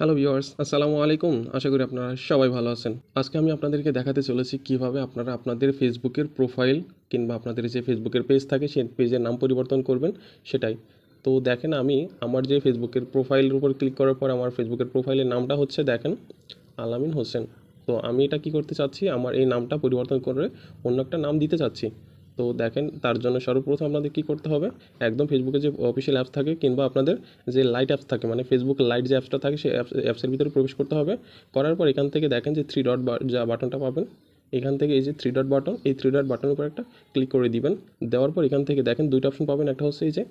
Hello viewers, আসসালামু আলাইকুম। আশা করি আপনারা সবাই ভালো আছেন। আজকে আমি আপনাদেরকে দেখাতে চলেছি কিভাবে আপনারা আপনাদের ফেসবুকের প্রোফাইল কিংবা আপনাদের যে ফেসবুকের পেজ থাকে সেই পেজের নাম পরিবর্তন করবেন সেটাই। তো দেখেন আমি আমার যে ফেসবুকের প্রোফাইলের উপর ক্লিক করার পর আমার ফেসবুকের প্রোফাইলের নামটা হচ্ছে দেখেন আলামিন হোসেন। তো আমি এটা কি করতে চাচ্ছি, আমার এই নামটা পরিবর্তন করে অন্য একটা নাম দিতে চাচ্ছি। তো দেখেন তার জন্য সর্বপ্রথম আপনাদের কী করতে হবে, একদম ফেসবুকে যে অফিসিয়াল অ্যাপস থাকে কিংবা আপনাদের যে লাইট অ্যাপস থাকে মানে ফেসবুক লাইট যে অ্যাপসটা থাকে সেই অ্যাপসের ভিতরে প্রবেশ করতে হবে। করার পর এখান থেকে দেখেন যে থ্রি ডট যা বাটনটা পাবেন, এখান থেকে এই যে থ্রি ডট বাটন, এই থ্রি ডট বাটনের উপর একটা ক্লিক করে দিবেন। দেওয়ার পর এখান থেকে দেখেন দুইটা অপশন পাবেন, একটা হচ্ছে এই যে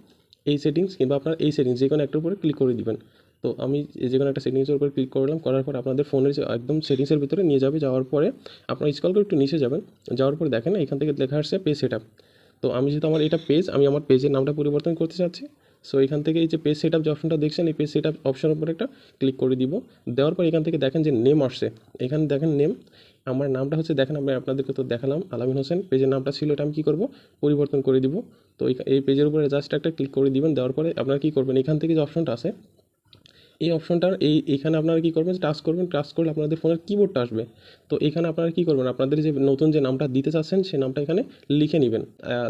এই সেটিংস কিংবা আপনার এই সেটিংস যে কোনো একটার উপরে ক্লিক করে দিবেন। তো আমি যে কোনো একটা সেটিংসের উপর ক্লিক করলাম, করার পর আপনাদের ফোনের যে একদম সেটিংসের ভিতরে নিয়ে যাবে। যাওয়ার পরে আপনার স্ক্রল করে একটু নিচে যাবেন, যাওয়ার পরে দেখেন এখান থেকে লেখা আসছে পেজ সেটআপ। তো আমি যেহেতু আমার এটা পেজ, আমি আমার পেজের নামটা পরিবর্তন করতে চাচ্ছি। সো এখান থেকে এই যে পেজ সেটআপ যে অপশনটা দেখছেন, এই পেজ সেটআপ অপশনের উপর একটা ক্লিক করে দিব। দেওয়ার পর এখান থেকে দেখেন যে নেম আসছে, এখানে দেখেন নেম, আমার নামটা হচ্ছে দেখেন আমি আপনাদেরকে তো দেখালাম আলামিন হোসেন। পেজের নামটা ছিল এটা আমি কী করব, পরিবর্তন করে দিব। তো এই পেজের উপরে জাস্ট একটা ক্লিক করে দিবেন। দেওয়ার পরে আপনারা কী করবেন, এখান থেকে যে অপশনটা আছে এই অপশনটার এইখানে আপনারা কী করবেন, টাচ করবেন। টাচ করলে আপনাদের ফোনের কিবোর্ডটা আসবে। তো এখানে আপনারা কী করবেন, আপনাদের যে নতুন যে নামটা দিতে চাচ্ছেন সেই নামটা এখানে লিখে নেবেন।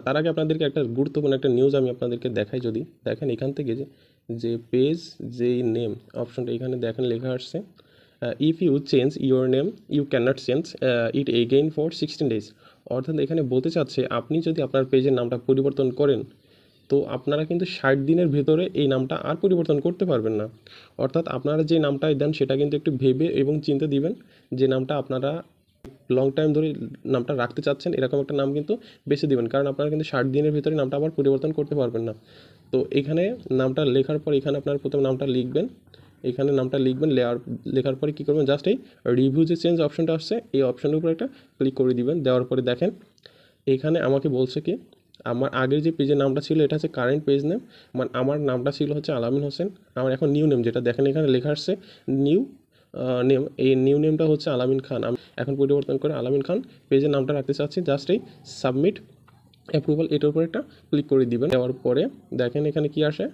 তার আগে আপনাদেরকে একটা গুরুত্বপূর্ণ একটা নিউজ আমি আপনাদেরকে দেখাই। যদি দেখেন এখান থেকে যে পেজ যেই নেম অপশনটা এখানে দেখেন লেখা আসছে, if you change your name you can not change it again for 16 days। অর্থাৎ এখানে বলতে চাচ্ছে আপনি যদি আপনার পেজের নামটা পরিবর্তন করেন তো আপনারা কিন্তু 60 দিনের ভেতরে এই নামটা আর পরিবর্তন করতে পারবেন না। অর্থাৎ আপনারা যে নামটাই দেন সেটা কিন্তু একটু ভেবে এবং চিন্তে দিবেন। যে নামটা আপনারা লং টাইম ধরে নামটা রাখতে চাচ্ছেন এরকম একটা নাম কিন্তু বেছে দিবেন, কারণ আপনারা কিন্তু 60 দিনের ভিতরে নামটা আবার পরিবর্তন করতে পারবেন না। তো এখানে নামটা লেখার পর এখানে আপনার প্রথম নামটা লিখবেন, এখানে নামটা লিখবেন। লেখার পরে কী করবেন, জাস্ট এই রিভিউ যে চেঞ্জ অপশনটা আসছে এই অপশনের উপর একটা ক্লিক করে দিবেন। দেওয়ার পরে দেখেন এখানে আমাকে বলছে কি আমার আগের যে পেজের নামটা ছিল এটা হচ্ছে কারেন্ট পেজ নেম, মানে আমার নামটা ছিল হচ্ছে আলামিন হোসেন। আমার এখন নিউ নেম যেটা দেখেন এখানে লেখা আসছে নিউ নেম, এই নিউ নেমটা হচ্ছে আলামিন খান। আমি এখন পরিবর্তন করে আলামিন খান পেজের নামটা রাখতে চাচ্ছি। জাস্ট এই সাবমিট অ্যাপ্রুভাল এটার উপর একটা ক্লিক করে দিবেন। দেওয়ার পরে দেখেন এখানে কি আসে,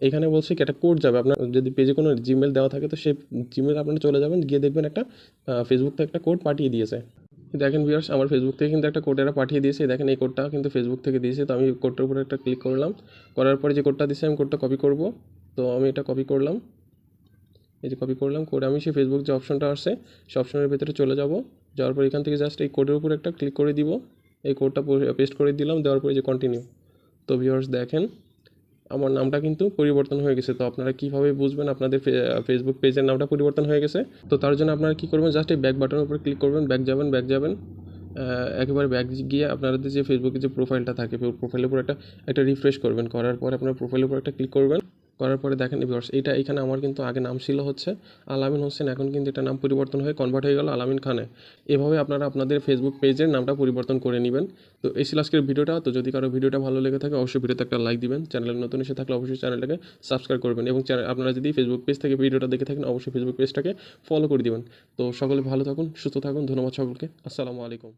এখানে বলছে কি একটা কোড যাবে আপনার, যদি পেজে কোনো জিমেল দেওয়া থাকে তো সেই জিমেল আপনারা চলে যাবেন, গিয়ে দেখবেন একটা ফেসবুক থেকে একটা কোড পাঠিয়ে দিয়েছে। দেখেন ভিউয়ার্স আমার ফেসবুক থেকে কিন্তু একটা কোড এরা পাঠিয়ে দিয়েছে। দেখেন এই কোডটা কিন্তু ফেসবুক থেকে দিয়েছে। তো আমি কোডটার উপরে একটা ক্লিক করলাম, করার পরে যে কোডটা দিয়েছে আমি কোডটা কপি করব। তো আমি এটা কপি করলাম, এই যে কপি করলাম। করে আমি সেই ফেসবুক যে অপশনটা আসছে সেই অপশনের ভিতরে চলে যাব। যাওয়ার পর এখান থেকে জাস্ট এই কোডের উপর একটা ক্লিক করে দিব, এই কোডটা পেস্ট করে দিলাম। দেওয়ার পরে যে কন্টিনিউ। তো ভিউয়ার্স দেখেন আমার নামটা কিন্তু পরিবর্তন হয়ে গেছে। তো আপনারা কীভাবে বুঝবেন আপনাদের ফেসবুক পেজের নামটা পরিবর্তন হয়ে গেছে? তো তার জন্য আপনারা কী করবেন, জাস্ট এই ব্যাক বাটনের উপর ক্লিক করবেন, ব্যাক যাবেন। একেবারে ব্যাক গিয়ে আপনাদের যে ফেসবুকে যে প্রোফাইলটা থাকে প্রোফাইলের উপর একটা রিফ্রেশ করবেন। করার পরে আপনার প্রোফাইলের উপর একটা ক্লিক করবেন। করার পরে দেখেন ভিউয়ার্স এইটা এখানে আমার কিন্তু আগে নাম ছিল হচ্ছে আলামিন হোসেন, এখন কিন্তু এটা নাম পরিবর্তন হয়ে কনভার্ট হয়ে গেল আলামিন খানে। এভাবে আপনারা আপনাদের ফেসবুক পেজের নামটা পরিবর্তন করে নেবেন। তো এই ছিল আজকের ভিডিওটা। তো যদি কারো ভিডিওটা ভালো লেগে থাকে অবশ্যই ভিডিওতে একটা লাইক দিবেন। চ্যানেলে নতুন এসে থাকলে অবশ্যই চ্যানেলটাকে সাবস্ক্রাইব করবেন এবং আপনারা যদি ফেসবুক পেজ থেকে ভিডিওটা দেখে থাকেন অবশ্যই ফেসবুক পেজটাকে ফলো করে দিবেন। তো সকলে ভালো থাকুন, সুস্থ থাকুন। ধন্যবাদ সকলকে। আসসালামু আলাইকুম।